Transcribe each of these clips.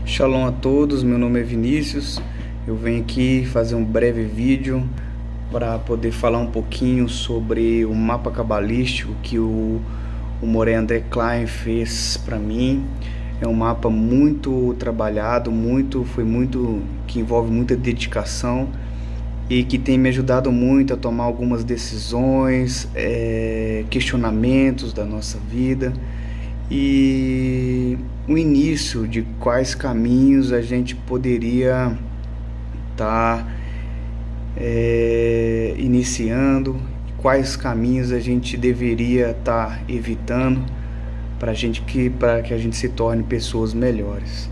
Shalom a todos, meu nome é Vinícius. Eu venho aqui fazer um breve vídeo para poder falar um pouquinho sobre o mapa cabalístico que o Moré André Klein fez para mim. É um mapa muito trabalhado, que envolve muita dedicação e que tem me ajudado muito a tomar algumas decisões, questionamentos da nossa vida e o início de quais caminhos a gente poderia estar iniciando, quais caminhos a gente deveria estar evitando para que a gente se torne pessoas melhores.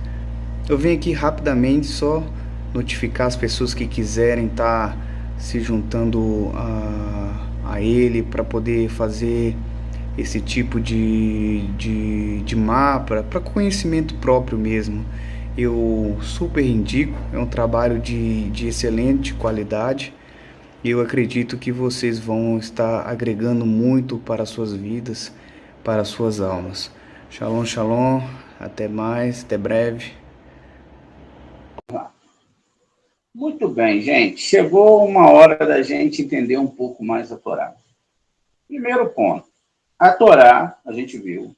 Eu venho aqui rapidamente só notificar as pessoas que quiserem estar se juntando a ele para poder fazer esse tipo de mapa para conhecimento próprio mesmo. Eu super indico, é um trabalho de excelente qualidade e eu acredito que vocês vão estar agregando muito para as suas vidas, para as suas almas. Shalom, shalom, até mais, até breve. Muito bem, gente. Chegou uma hora da gente entender um pouco mais a Torá. Primeiro ponto. A Torá, a gente viu.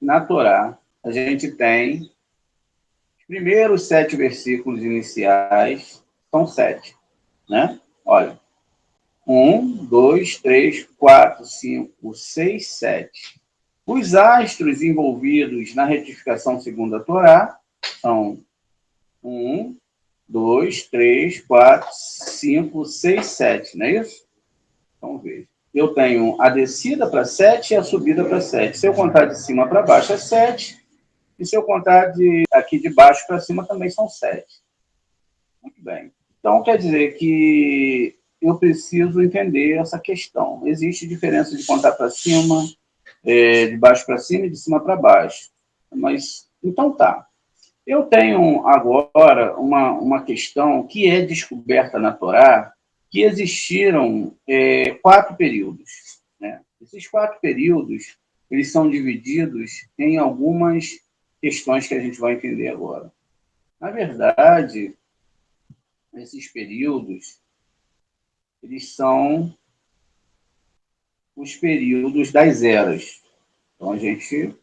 Na Torá, a gente tem os primeiros 7 versículos iniciais, são 7, né? Olha, 1, 2, 3, 4, 5, 6, 7. Os astros envolvidos na retificação segundo a Torá são 1, 2, 3, 4, 5, 6, 7, não é isso? Então, veja. Eu tenho a descida para 7 e a subida para 7. Se eu contar de cima para baixo é 7. E se eu contar aqui de baixo para cima também são 7. Muito bem. Então, quer dizer que eu preciso entender essa questão. Existe diferença de contar para cima, de baixo para cima e de cima para baixo. Mas, então tá. Eu tenho agora uma questão que é descoberta na Torá, que existiram 4 períodos. Né? Esses 4 períodos, eles são divididos em algumas questões que a gente vai entender agora. Na verdade, esses períodos, eles são os períodos das eras. Então, a gente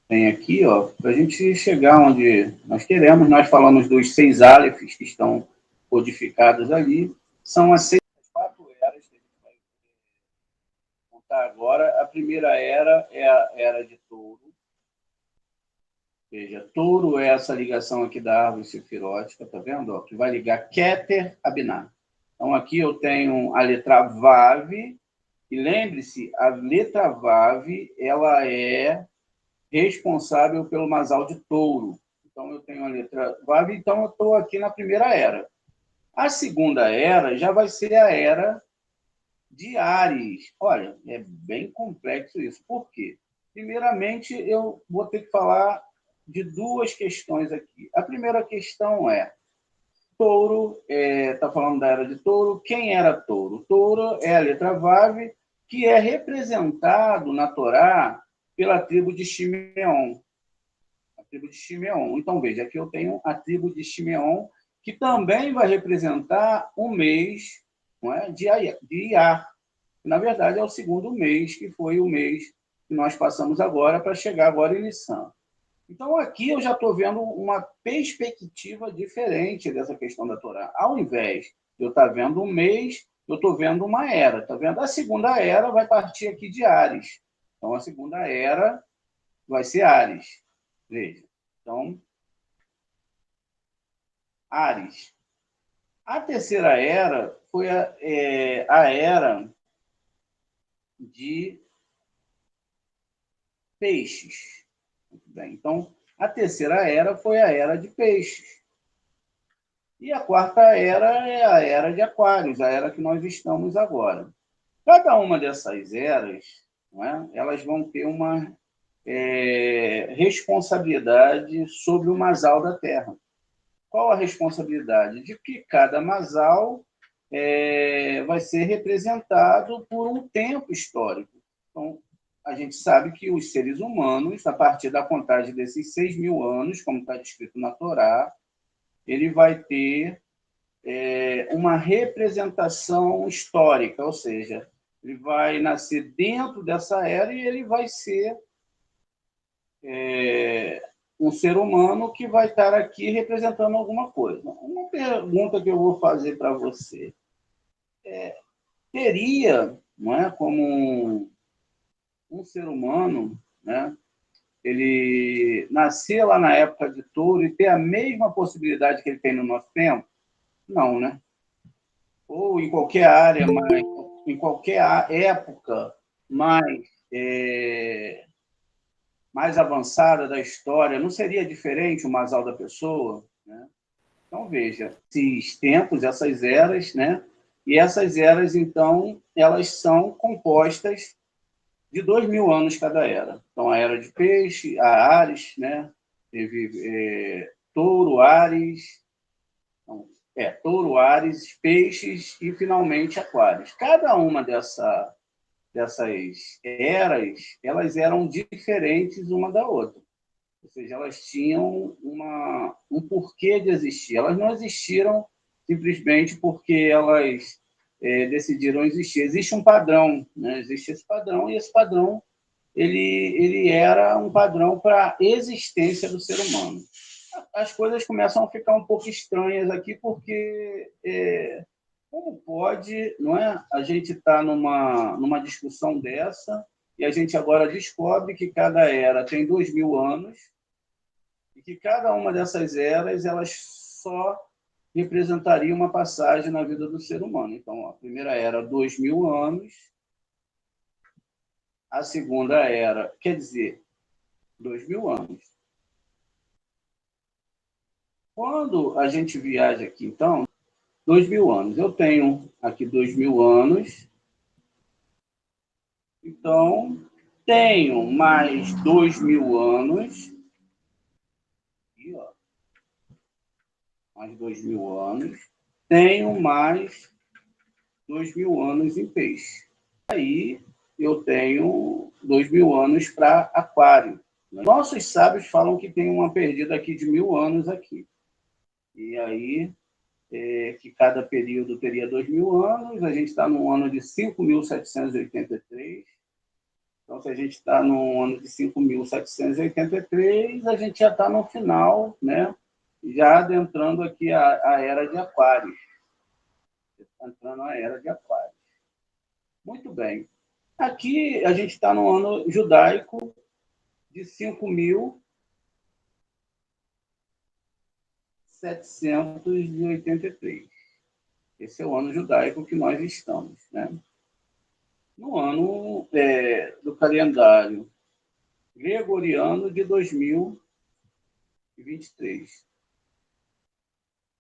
tem aqui, para a gente chegar onde nós queremos, nós falamos dos 6 álefes que estão codificados ali, são as 4 eras que a gente vai contar agora. A primeira era é a era de Touro. Veja, Touro é essa ligação aqui da árvore sefirótica, tá vendo? Que vai ligar Keter a Binah. Então, aqui eu tenho a letra Vav, e lembre-se, a letra Vav, ela é responsável pelo Masal de Touro. Então, eu tenho a letra Vav, então eu estou aqui na primeira era. A segunda era já vai ser a era de Áries. Olha, é bem complexo isso. Por quê? Primeiramente, eu vou ter que falar de 2 questões aqui. A primeira questão é, Touro, está falando da era de Touro. Quem era Touro? Touro é a letra Vav, que é representado na Torá pela tribo de Shimeon. A tribo de Shimeon. Então, veja, aqui eu tenho a tribo de Shimeon, que também vai representar o mês, não é, de Iyar. Na verdade, é o segundo mês, que foi o mês que nós passamos agora para chegar agora em Nissan. Então, aqui eu já estou vendo uma perspectiva diferente dessa questão da Torá. Ao invés de eu estar vendo um mês, eu estou vendo uma era. Está vendo? A segunda era vai partir aqui de Áries. Então, a segunda era vai ser Áries. Veja. Então, Áries. A terceira era foi a era de Peixes. Muito bem. Então, a terceira era foi a era de Peixes. E a quarta era é a era de Aquários, a era que nós estamos agora. Cada uma dessas eras, não é, elas vão ter uma responsabilidade sobre o masal da Terra. Qual a responsabilidade? De que cada masal vai ser representado por um tempo histórico. Então, a gente sabe que os seres humanos, a partir da contagem desses 6.000 anos, como está descrito na Torá, ele vai ter uma representação histórica, ou seja, ele vai nascer dentro dessa era e ele vai ser um ser humano que vai estar aqui representando alguma coisa. Uma pergunta que eu vou fazer para você. Teria, não é, como um ser humano, né, ele nascer lá na época de Touro e ter a mesma possibilidade que ele tem no nosso tempo? Não, né? Ou em qualquer área, em qualquer época mais, mais avançada da história, não seria diferente o Masal da pessoa? Né? Então, veja, esses tempos, essas eras, né? E essas eras, então, elas são compostas de 2.000 anos cada era. Então, a era de peixe, a Áries, né? Teve touro, Áries, touro, Áries, peixes e, finalmente, aquários. Cada uma dessas eras, elas eram diferentes uma da outra. Ou seja, elas tinham um porquê de existir. Elas não existiram simplesmente porque elas decidiram existir. Existe um padrão, né? Existe esse padrão, e esse padrão ele era um padrão para a existência do ser humano. As coisas começam a ficar um pouco estranhas aqui, porque como pode, não é? A gente está numa discussão dessa e a gente agora descobre que cada era tem 2.000 anos e que cada uma dessas eras elas só representaria uma passagem na vida do ser humano. Então, a primeira era, 2.000 anos, a segunda era, quer dizer, 2.000 anos. Quando a gente viaja aqui, então, 2.000 anos. Eu tenho aqui 2.000 anos, então, tenho mais 2.000 anos, aqui, ó, mais 2.000 anos, tenho mais 2.000 anos em peixe. Aí eu tenho 2.000 anos para aquário. Nossos sábios falam que tem uma perdida aqui de 1.000 anos aqui. E aí, que cada período teria 2.000 anos, a gente está no ano de 5.783. Então, se a gente está no ano de 5.783, a gente já está no final, né? Já adentrando aqui a era de Aquários. Entrando a era de Aquários. Muito bem. Aqui a gente está no ano judaico de 5.783. Esse é o ano judaico que nós estamos, né? No ano do calendário gregoriano de 2023.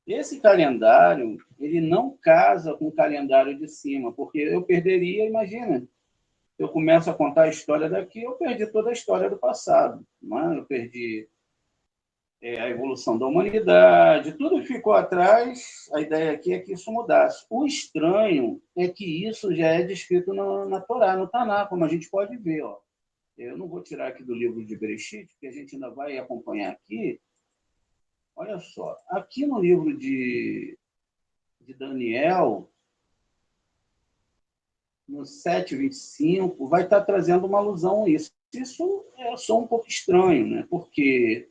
Esse calendário, ele não casa com o calendário de cima, porque eu perderia, imagina, eu começo a contar a história daqui, eu perdi toda a história do passado. Não é? Eu perdi a evolução da humanidade, tudo que ficou atrás, a ideia aqui é que isso mudasse. O estranho é que isso já é descrito na Torá, no Taná, como a gente pode ver. Ó. Eu não vou tirar aqui do livro de Bereshit, porque a gente ainda vai acompanhar aqui. Olha só, aqui no livro de Daniel, no 7:25, vai estar trazendo uma alusão a isso. Isso é só um pouco estranho, né? Porque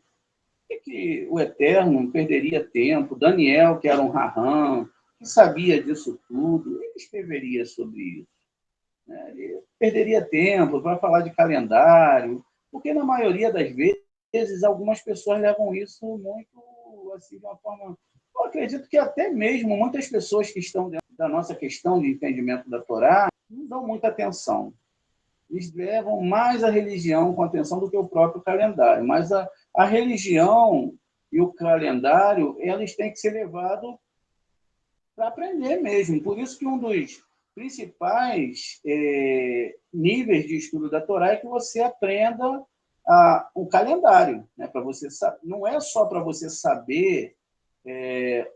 que o Eterno perderia tempo? Daniel, que era um Raham, que sabia disso tudo, ele escreveria sobre isso. Né? Ele perderia tempo para falar de calendário, porque na maioria das vezes algumas pessoas levam isso muito assim, de uma forma... Eu acredito que até mesmo muitas pessoas que estão dentro da nossa questão de entendimento da Torá não dão muita atenção. Eles levam mais a religião com atenção do que o próprio calendário. Mas a religião e o calendário, eles têm que ser levados para aprender mesmo. Por isso que um dos principais níveis de estudo da Torá é que você aprenda o calendário. Né? Para você não é só para você saber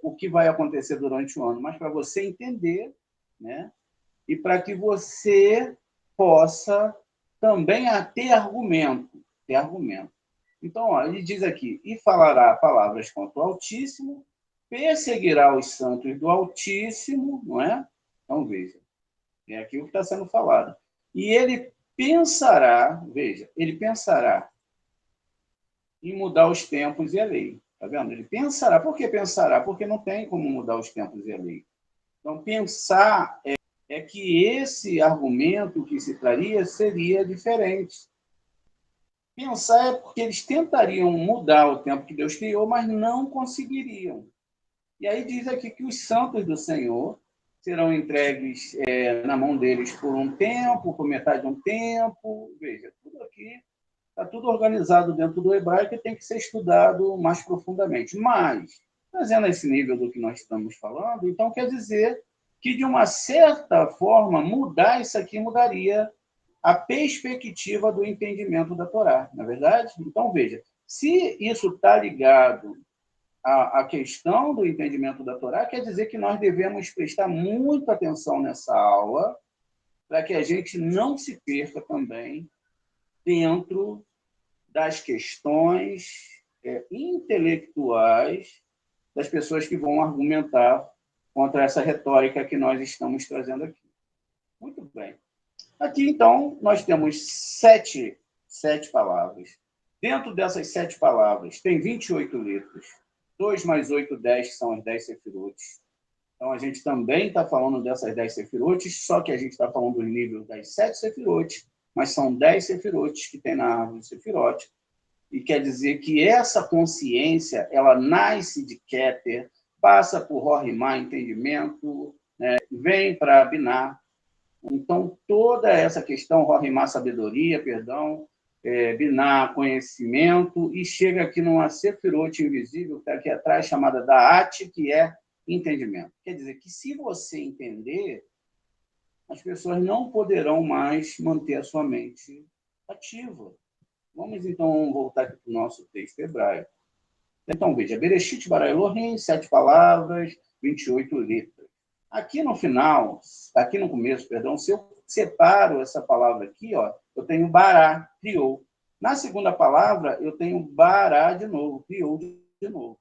o que vai acontecer durante o ano, mas para você entender, né? E para que você possa também a ter argumento. Ter argumento. Então, ó, ele diz aqui, e falará palavras contra o Altíssimo, perseguirá os santos do Altíssimo, não é? Então, veja, é aqui o que está sendo falado. E ele pensará, veja, ele pensará em mudar os tempos e a lei. Está vendo? Ele pensará. Por que pensará? Porque não tem como mudar os tempos e a lei. Então, pensar é que esse argumento que se traria seria diferente. Pensar é porque eles tentariam mudar o tempo que Deus criou, mas não conseguiriam. E aí diz aqui que os santos do Senhor serão entregues na mão deles por um tempo, por metade de um tempo. Veja, tudo aqui está tudo organizado dentro do hebraico e tem que ser estudado mais profundamente. Mas, trazendo esse nível do que nós estamos falando, então quer dizer que, de uma certa forma, mudar isso aqui mudaria a perspectiva do entendimento da Torá, não é verdade? Então, veja, se isso está ligado à questão do entendimento da Torá, quer dizer que nós devemos prestar muita atenção nessa aula para que a gente não se perca também dentro das questões intelectuais das pessoas que vão argumentar contra essa retórica que nós estamos trazendo aqui. Muito bem. Aqui, então, nós temos sete palavras. Dentro dessas 7 palavras, tem 28 letras. 2 mais 8, 10, que são as 10 sefirotes. Então, a gente também está falando dessas 10 sefirotes, só que a gente está falando do nível das 7 sefirotes, mas são 10 sefirotes que tem na árvore sefirote. E quer dizer que essa consciência, ela nasce de Keter, passa por Rorimá, entendimento, né, vem para Biná. Então, toda essa questão, Rorimá, sabedoria, perdão, Biná, conhecimento, e chega aqui numa sefirote invisível, que está aqui atrás, chamada Daat, que é entendimento. Quer dizer que, se você entender, as pessoas não poderão mais manter a sua mente ativa. Vamos, então, voltar aqui para o nosso texto hebraico. Então, veja, Bereshit bara Elohim, 7 palavras, 28 letras. Aqui no final, aqui no começo, perdão, se eu separo essa palavra aqui, ó, eu tenho bará, criou. Na segunda palavra, eu tenho bará de novo, criou de novo.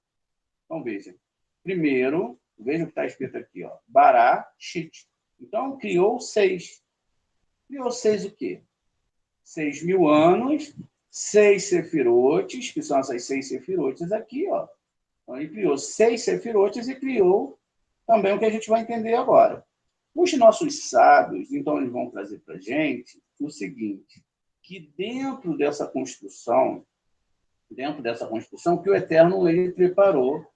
Então, veja. Primeiro, veja o que está escrito aqui, ó, bará, shit. Então, criou 6. Criou 6 o quê? 6.000 anos, 6 sefirotes, que são essas 6 sefirotes aqui, ó. Então, ele criou 6 sefirotes e criou também o que a gente vai entender agora. Os nossos sábios, então, eles vão trazer para a gente o seguinte, que dentro dessa construção, que o Eterno ele preparou,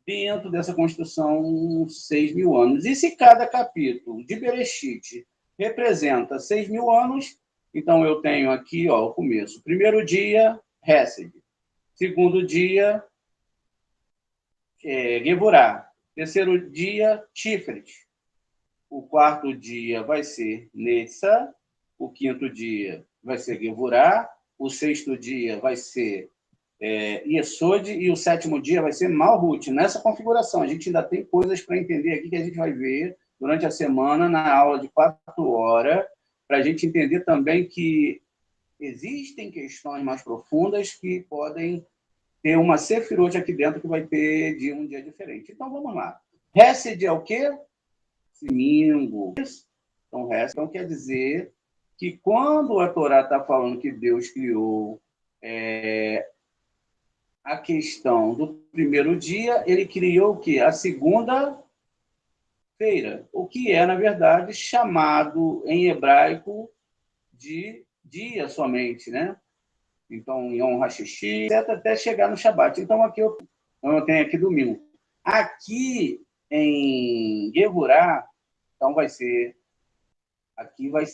dentro dessa construção, 6.000 anos. E se cada capítulo de Bereshit representa 6.000 anos, então eu tenho aqui, ó, o começo. Primeiro dia, Hesed. Segundo dia, Geburah. Terceiro dia, Tiferet. O quarto dia vai ser Netza. O quinto dia vai ser Geburah. O sexto dia vai ser Yesod. E o sétimo dia vai ser Malhut. Nessa configuração, a gente ainda tem coisas para entender aqui que a gente vai ver durante a semana, na aula de 4 horas, para a gente entender também que existem questões mais profundas que podem ter uma sefirot aqui dentro que vai ter de um dia diferente. Então, vamos lá. Hesed é o quê? Domingo. Então, Hesed então, quer dizer que quando a Torá está falando que Deus criou a questão do primeiro dia, ele criou o quê? A segunda-feira, o que é, na verdade, chamado em hebraico de dia somente, né? Então, Yom HaShishi, até chegar no Shabat. Então, aqui eu tenho aqui domingo. Aqui em Geburah, então aqui vai ser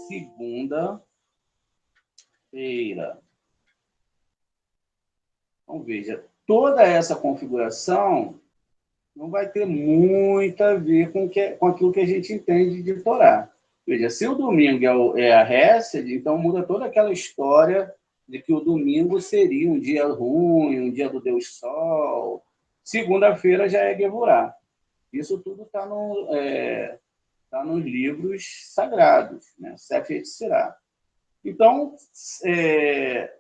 segunda-feira. Então, veja, toda essa configuração não vai ter muito a ver com aquilo que a gente entende de Torá. Veja, se o domingo é a Hesed, então muda toda aquela história de que o domingo seria um dia ruim, um dia do Deus Sol. Segunda-feira já é Geburah. Isso tudo está nos livros sagrados, né? Sefer Yetzirah. Então,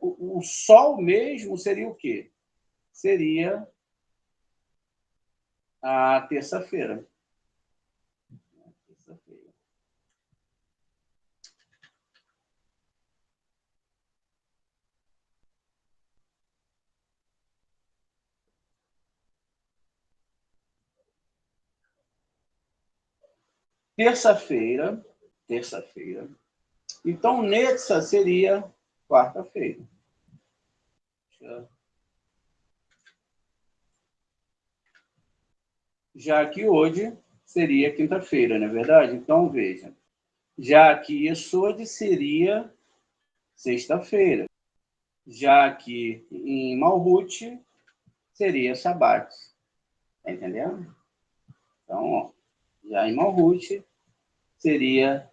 o sol mesmo seria o quê? Seria a terça-feira. Terça-feira. Terça-feira. Então, Netza seria quarta-feira. Já que hoje seria quinta-feira, não é verdade? Então, veja. Já que Yesod seria sexta-feira. Já que em Malhut seria Shabat. Está entendendo? Então, ó, já em Malhut seria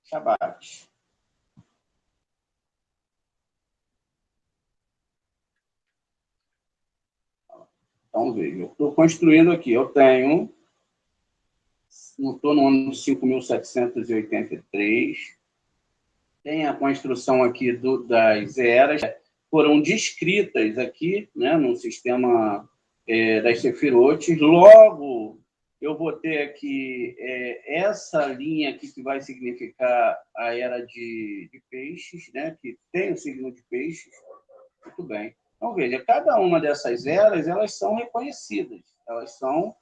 Shabat. Então, veja, eu estou construindo aqui. Eu tenho, não estou no ano de 5.783, tem a construção aqui das eras, foram descritas aqui, né, no sistema das Sefirotes. Logo, eu vou ter aqui essa linha aqui que vai significar a era de peixes, né, que tem o signo de peixes. Muito bem. Então, veja, cada uma dessas eras, elas são reconhecidas. Elas estão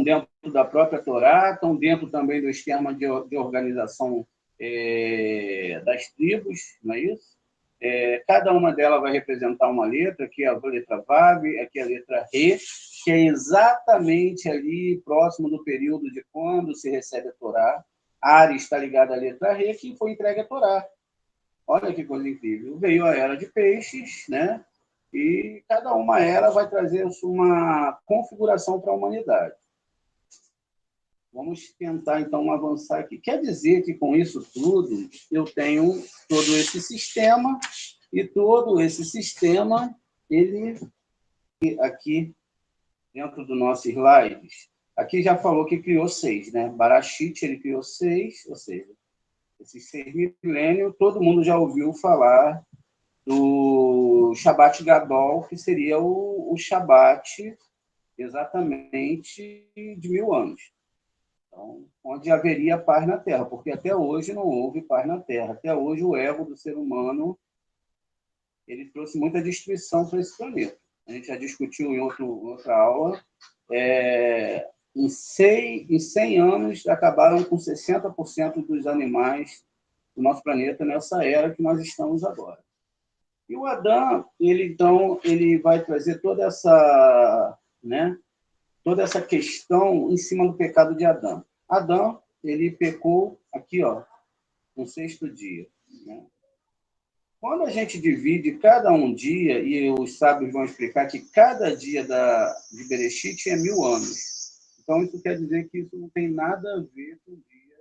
dentro da própria Torá, estão dentro também do esquema de organização das tribos, não é isso? Cada uma delas vai representar uma letra, aqui é a letra Vav, aqui é a letra Re, que é exatamente ali próximo do período de quando se recebe a Torá. Ares está ligado à letra Re, que foi entregue a Torá. Olha que coisa incrível. Veio a era de peixes, né? E cada uma era vai trazer uma configuração para a humanidade. Vamos tentar, então, avançar aqui. Quer dizer que, com isso tudo, eu tenho todo esse sistema, e todo esse sistema, ele, aqui, dentro do nosso slides, aqui já falou que criou 6, né? Barashit, ele criou 6, ou seja, esses 6 milênios, todo mundo já ouviu falar do Shabat Gadol, que seria o Shabat exatamente de 1000 anos. Então, onde haveria paz na Terra, porque até hoje não houve paz na Terra. Até hoje o ego do ser humano ele trouxe muita destruição para esse planeta. A gente já discutiu em outra aula. Em 100 anos, acabaram com 60% dos animais do nosso planeta nessa era que nós estamos agora. E o Adão, ele vai trazer toda essa questão em cima do pecado de Adão. Adão, ele pecou aqui, ó, no 6º dia. Né? Quando a gente divide cada um dia, e os sábios vão explicar que cada dia de Bereshit é 1000 anos. Então, isso quer dizer que isso não tem nada a ver com o dia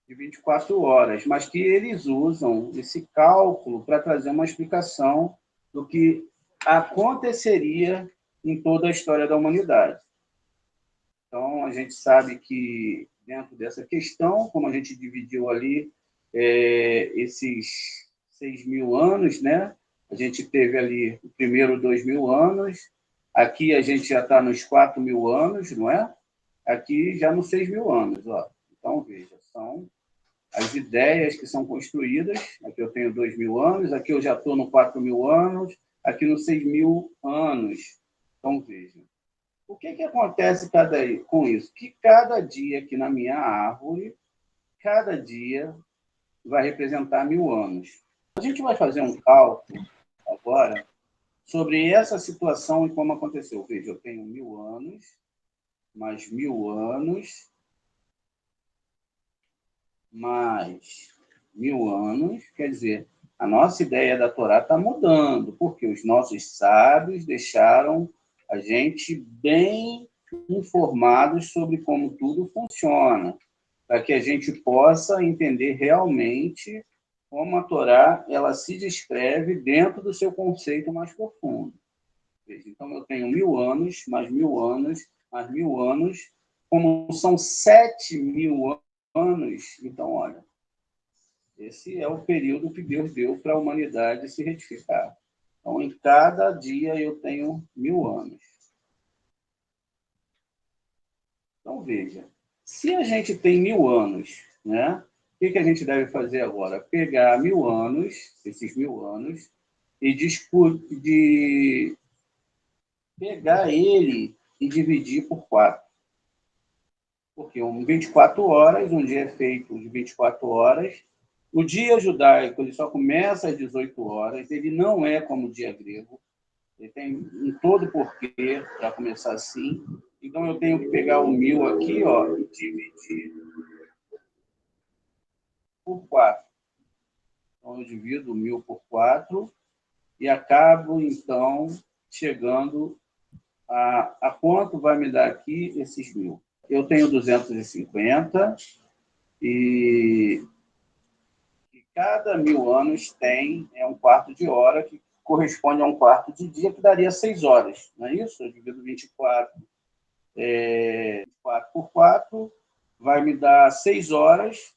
de 24 horas, mas que eles usam esse cálculo para trazer uma explicação do que aconteceria em toda a história da humanidade. Então, a gente sabe que, dentro dessa questão, como a gente dividiu ali esses 6.000 anos, né? A gente teve ali o primeiro 2.000 anos, aqui a gente já está nos 4.000 anos, não é? Aqui já nos 6.000 anos. Ó. Então, veja, são as ideias que são construídas. Aqui eu tenho 2.000 anos, aqui eu já estou no 4.000 anos, aqui nos 6.000 anos. Então, veja. O que acontece com isso? Que cada dia aqui na minha árvore, cada dia vai representar 1000 anos. A gente vai fazer um cálculo agora sobre essa situação e como aconteceu. Veja, eu tenho 1000 anos, mais 1000 anos, mais 1000 anos. Quer dizer, a nossa ideia da Torá está mudando, porque os nossos sábios deixaram a gente bem informados sobre como tudo funciona, para que a gente possa entender realmente como a Torá ela se descreve dentro do seu conceito mais profundo. Então, eu tenho 1000 anos, mais 1000 anos, mais 1000 anos, como são 7.000 anos, então, olha, Esse é o período que Deus deu para a humanidade se retificar. Então, em cada dia eu tenho 1000 anos. Então, veja, se a gente tem 1000 anos, né, o que a gente deve fazer agora? Pegar 1000 anos, esses 1000 anos, e pegar ele e dividir por 4. Porque 24 horas, um dia é feito de 24 horas. O dia judaico ele só começa às 18 horas, ele não é como o dia grego. Ele tem um todo porquê para começar assim. Então, eu tenho que pegar o 1000 aqui, ó, e dividir por 4. Então, eu divido o 1000 por 4 e acabo, então, chegando a quanto vai me dar aqui esses 1000. Eu tenho 250 e cada 1000 anos tem um quarto de hora, que corresponde a um quarto de dia, que daria 6 horas. Não é isso? Eu divido 24 por 4, vai me dar 6 horas,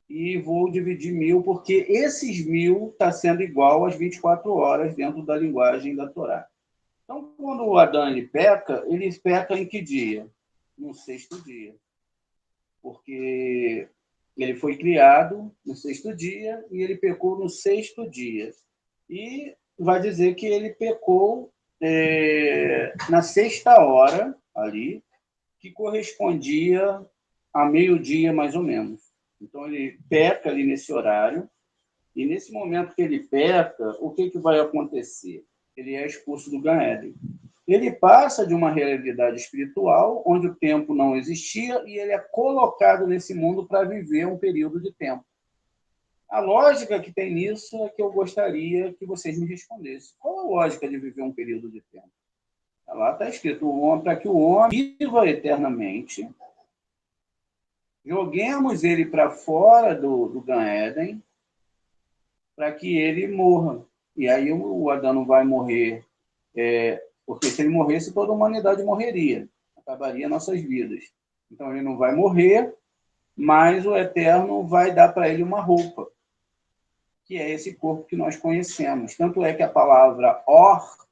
e vou dividir 1000, porque esses 1000 está sendo igual às 24 horas dentro da linguagem da Torá. Então, quando o Adão ele peca em que dia? No 6º dia. Porque ele foi criado no 6º dia e ele pecou no 6º dia. E vai dizer que ele pecou na 6ª hora, ali, que correspondia a meio-dia, mais ou menos. Então, ele peca ali nesse horário, e nesse momento que ele peca, o que vai acontecer? Ele é expulso do Gan Éden. Ele passa de uma realidade espiritual, onde o tempo não existia, e ele é colocado nesse mundo para viver um período de tempo. A lógica que tem nisso é que eu gostaria que vocês me respondessem. Qual a lógica de viver um período de tempo? Lá está escrito, para que o homem viva eternamente, joguemos ele para fora do Gan Éden, para que ele morra. E aí o Adão não vai morrer, porque se ele morresse, toda a humanidade morreria, acabaria nossas vidas. Então ele não vai morrer, mas o Eterno vai dar para ele uma roupa, que é esse corpo que nós conhecemos. Tanto é que a palavra Or,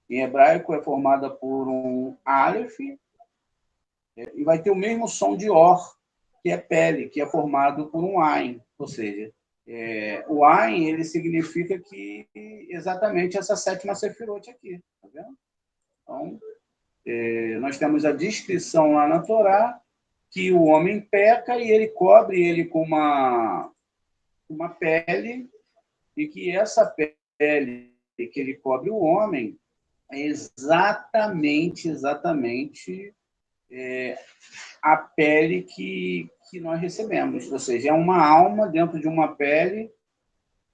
em hebraico, é formada por um Aleph, e vai ter o mesmo som de Or, que é pele, que é formado por um Ain, ou seja, o Ain, ele significa que exatamente essa 7ª Sefirot aqui, tá vendo? Então, nós temos a descrição lá na Torá que o homem peca e ele cobre ele com uma pele, e que essa pele que ele cobre o homem é exatamente a pele que nós recebemos, ou seja, é uma alma dentro de uma pele,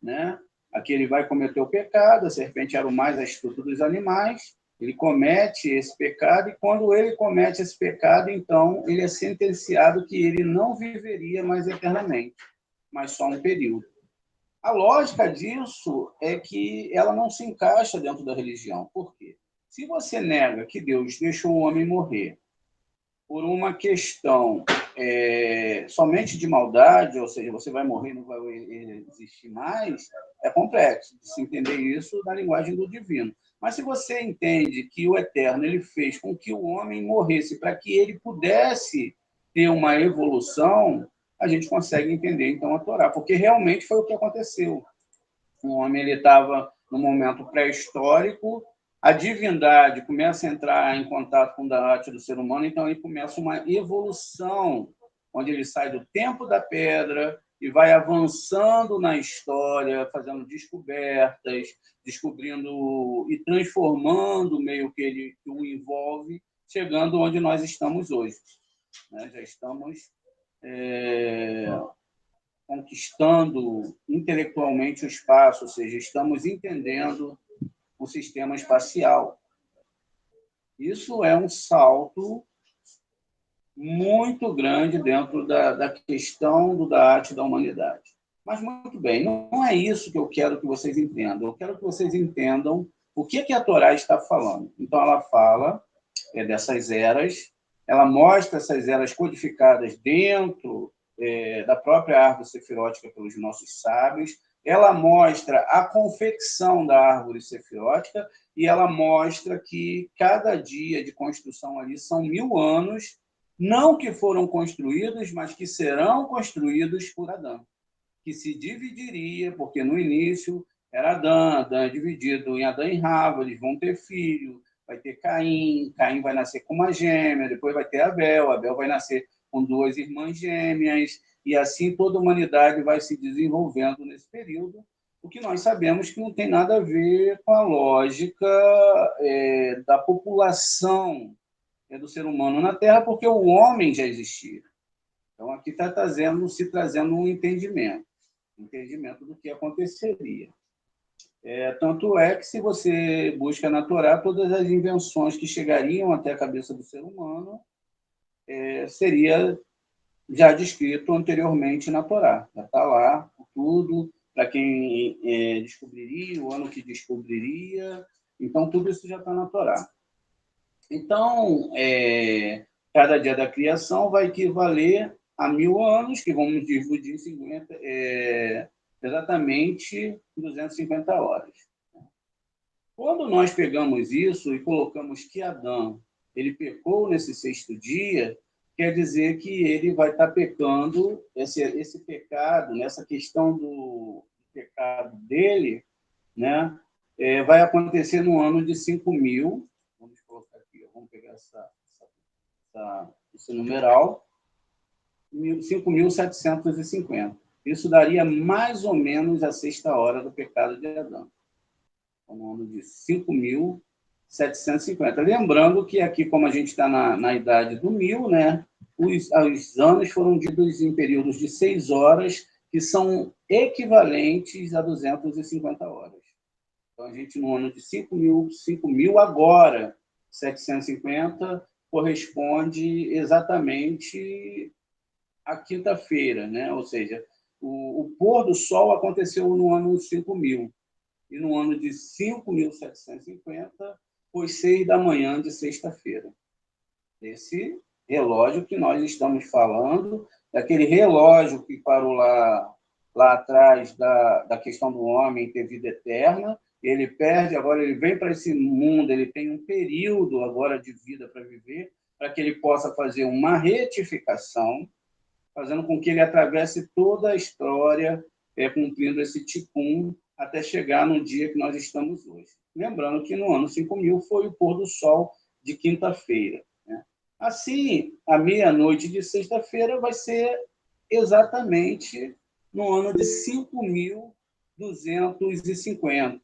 né? Aqui ele vai cometer o pecado, a serpente era o mais astuto dos animais, ele comete esse pecado, e quando ele comete esse pecado, então ele é sentenciado que ele não viveria mais eternamente, mas só um período. A lógica disso é que ela não se encaixa dentro da religião. Por quê? Se você nega que Deus deixou o homem morrer por uma questão somente de maldade, ou seja, você vai morrer e não vai existir mais, é complexo de se entender isso na linguagem do divino. Mas se você entende que o Eterno ele fez com que o homem morresse para que ele pudesse ter uma evolução, a gente consegue entender, então, a Torá, porque realmente foi o que aconteceu. O homem estava no momento pré-histórico, a divindade começa a entrar em contato com a arte do ser humano, então ele começa uma evolução, onde ele sai do tempo da pedra e vai avançando na história, fazendo descobertas, descobrindo e transformando o meio que ele o envolve, chegando onde nós estamos hoje. Já estamos conquistando intelectualmente o espaço, ou seja, estamos entendendo o sistema espacial. Isso é um salto muito grande dentro da questão da arte da humanidade. Mas, muito bem, não é isso que eu quero que vocês entendam. Eu quero que vocês entendam o que a Torá está falando. Então, ela fala dessas eras, ela mostra essas eras codificadas dentro da própria árvore sefirótica pelos nossos sábios. Ela mostra a confecção da árvore sefirótica e ela mostra que cada dia de construção ali são 1000 anos, não que foram construídos, mas que serão construídos por Adão, que se dividiria, porque no início era Adão é dividido em Adão e Rava, eles vão ter filho, vai ter Caim vai nascer com uma gêmea, depois vai ter Abel vai nascer com 2 irmãs gêmeas, e assim toda a humanidade vai se desenvolvendo nesse período, o que nós sabemos que não tem nada a ver com a lógica da população do ser humano na Terra, porque o homem já existia. Então, aqui está se trazendo um entendimento do que aconteceria. Tanto é que, se você busca na Torá, todas as invenções que chegariam até a cabeça do ser humano seria já descrito anteriormente na Torá. Já está lá tudo, para quem descobriria, o ano que descobriria. Então, tudo isso já está na Torá. Então, cada dia da criação vai equivaler a 1000 anos, que vamos dividir em 50, exatamente 250 horas. Quando nós pegamos isso e colocamos que Adão ele pecou nesse 6º dia, quer dizer que ele vai estar pecando, esse pecado, nessa questão do pecado dele, né, vai acontecer no ano de 5000, vamos colocar aqui, vamos pegar esse numeral, 5.750. Isso daria mais ou menos a 6ª hora do pecado de Adão. No ano de 5.750. Lembrando que aqui, como a gente está na idade do 1000, né, os anos foram divididos em períodos de 6 horas, que são equivalentes a 250 horas. Então, a gente, no ano de 5.000 agora, 750, corresponde exatamente à quinta-feira, né? Ou seja, o pôr do sol aconteceu no ano 5000, e no ano de 5.750 foi 6 da manhã de sexta-feira. Esse relógio que nós estamos falando, daquele relógio que parou lá atrás da questão do homem ter vida eterna, ele perde, agora ele vem para esse mundo, ele tem um período agora de vida para viver, para que ele possa fazer uma retificação, fazendo com que ele atravesse toda a história, cumprindo esse tikkun, até chegar no dia que nós estamos hoje. Lembrando que no ano 5000 foi o pôr do sol de quinta-feira, né? Assim, a meia-noite de sexta-feira vai ser exatamente no ano de 5.250.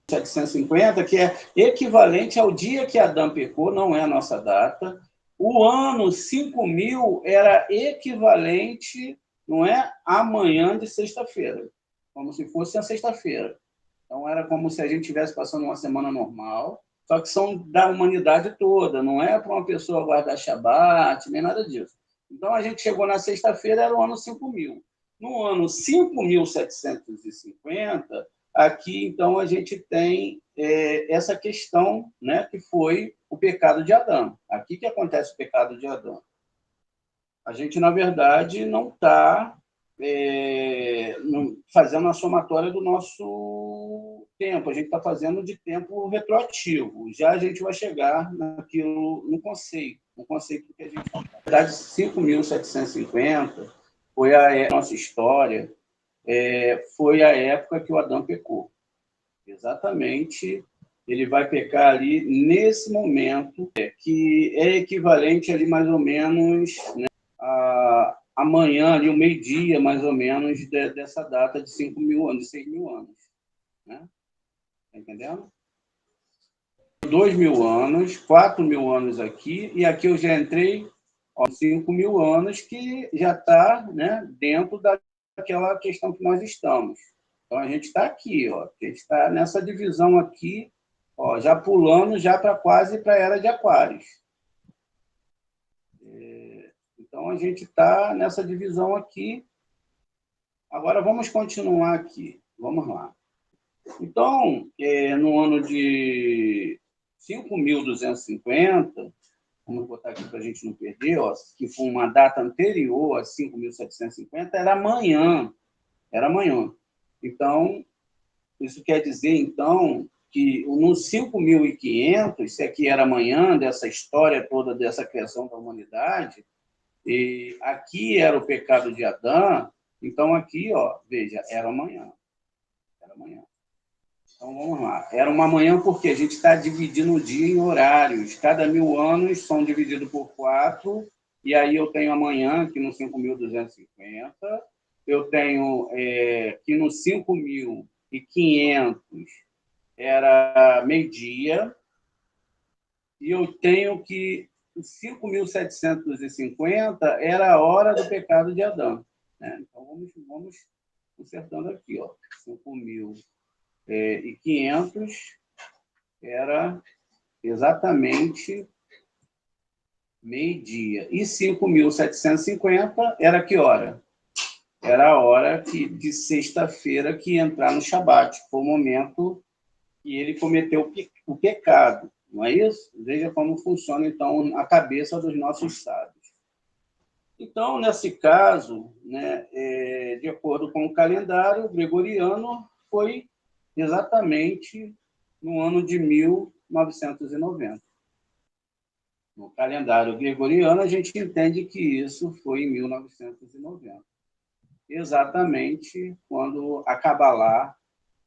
750, que é equivalente ao dia que Adão pecou, não é a nossa data. O ano 5000 era equivalente, não é, amanhã de sexta-feira, como se fosse a sexta-feira. Então, era como se a gente estivesse passando uma semana normal, só que são da humanidade toda, não é para uma pessoa guardar Shabat, nem nada disso. Então, a gente chegou na sexta-feira, era o ano 5000. No ano 5.750, aqui, então, a gente tem essa questão, né, que foi o pecado de Adão. Aqui que acontece o pecado de Adão. A gente, na verdade, não está fazendo a somatória do nosso tempo, a gente está fazendo de tempo retroativo. Já a gente vai chegar naquilo, no conceito que a gente está. Na verdade, 5.750 foi a nossa história, foi a época que o Adão pecou. Exatamente, ele vai pecar ali nesse momento, que é equivalente ali mais ou menos, né, amanhã, ali, o meio-dia, mais ou menos, dessa data de 5.000 anos, de 6.000 anos. Né? Está entendendo? 2.000 anos, 4.000 anos aqui, e aqui eu já entrei 5.000 anos, que já está, né, dentro daquela questão que nós estamos. Então, a gente está aqui, ó, a gente está nessa divisão aqui, ó, já pulando já para quase para a Era de Aquários. Então, a gente está nessa divisão aqui. Agora, vamos continuar aqui. Vamos lá. Então, no ano de 5.250, vamos botar aqui para a gente não perder, ó, que foi uma data anterior a 5.750, era amanhã. Era amanhã. Então, isso quer dizer, então, que nos 5.500, se aqui era amanhã, dessa história toda, dessa criação da humanidade, e aqui era o pecado de Adão, então aqui, ó, veja, era amanhã. Era amanhã. Então, vamos lá. Era uma manhã porque a gente está dividindo o dia em horários. Cada 1.000 anos são divididos por 4, e aí eu tenho amanhã, aqui no 5.250, eu tenho que no 5.500 era meio-dia, e eu tenho que 5.750 era a hora do pecado de Adão. Né? Então, vamos consertando aqui. Ó. 5.500 era exatamente meio-dia. E 5.750 era que hora? Era a hora de sexta-feira que ia entrar no Shabat. Foi o momento que ele cometeu o pecado. Não é isso? Veja como funciona, então, a cabeça dos nossos sábios. Então, nesse caso, né, de acordo com o calendário gregoriano, foi exatamente no ano de 1990. No calendário gregoriano, a gente entende que isso foi em 1990. Exatamente quando a Cabalá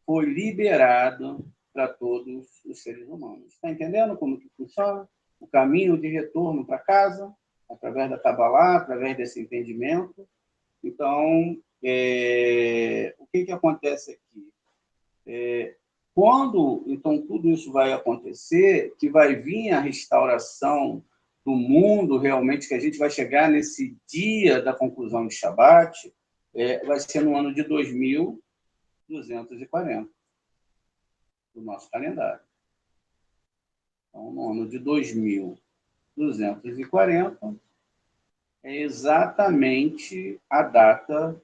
foi liberada para todos os seres humanos. Está entendendo como que funciona? O caminho de retorno para casa, através da Cabalá, através desse entendimento. Então, o que acontece aqui? Quando, então, tudo isso vai acontecer, que vai vir a restauração do mundo, realmente, que a gente vai chegar nesse dia da conclusão de Shabat, vai ser no ano de 2240, do nosso calendário. Então, no ano de 2240, é exatamente a data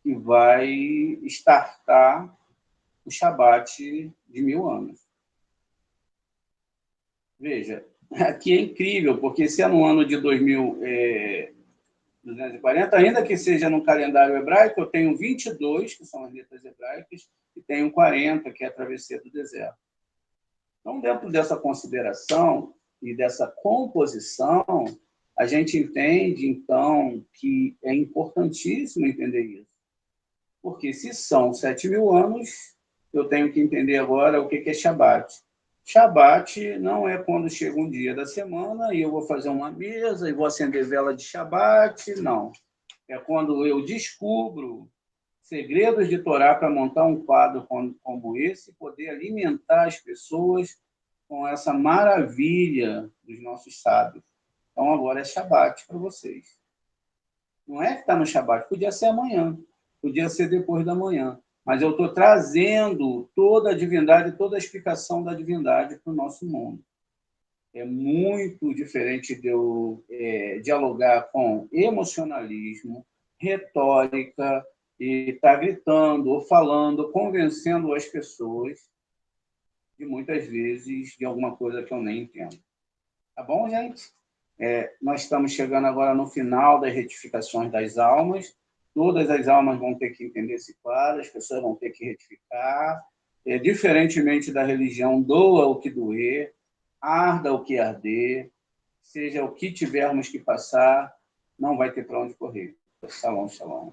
que vai startar o Shabat de 1.000 anos. Veja, aqui é incrível, porque se é no ano de 2240, ainda que seja no calendário hebraico, eu tenho 22, que são as letras hebraicas, e tenho 40, que é a travessia do deserto. Então, dentro dessa consideração e dessa composição, a gente entende, então, que é importantíssimo entender isso. Porque se são 7.000 anos, eu tenho que entender agora o que é Shabat. Shabat não é quando chega um dia da semana e eu vou fazer uma mesa e vou acender vela de Shabat, não. É quando eu descubro segredos de Torá para montar um quadro como esse e poder alimentar as pessoas com essa maravilha dos nossos sábios. Então, agora é Shabat para vocês. Não é que está no Shabat, podia ser amanhã, podia ser depois da manhã, mas eu estou trazendo toda a divindade, toda a explicação da divindade para o nosso mundo. É muito diferente de eu dialogar com emocionalismo, retórica, e estar gritando ou falando, convencendo as pessoas de muitas vezes de alguma coisa que eu nem entendo. Tá bom, gente? Nós estamos chegando agora no final das retificações das almas. Todas as almas vão ter que entender esse quadro, as pessoas vão ter que retificar. Diferentemente da religião, doa o que doer, arda o que arder, seja o que tivermos que passar, não vai ter para onde correr. Shalom, shalom.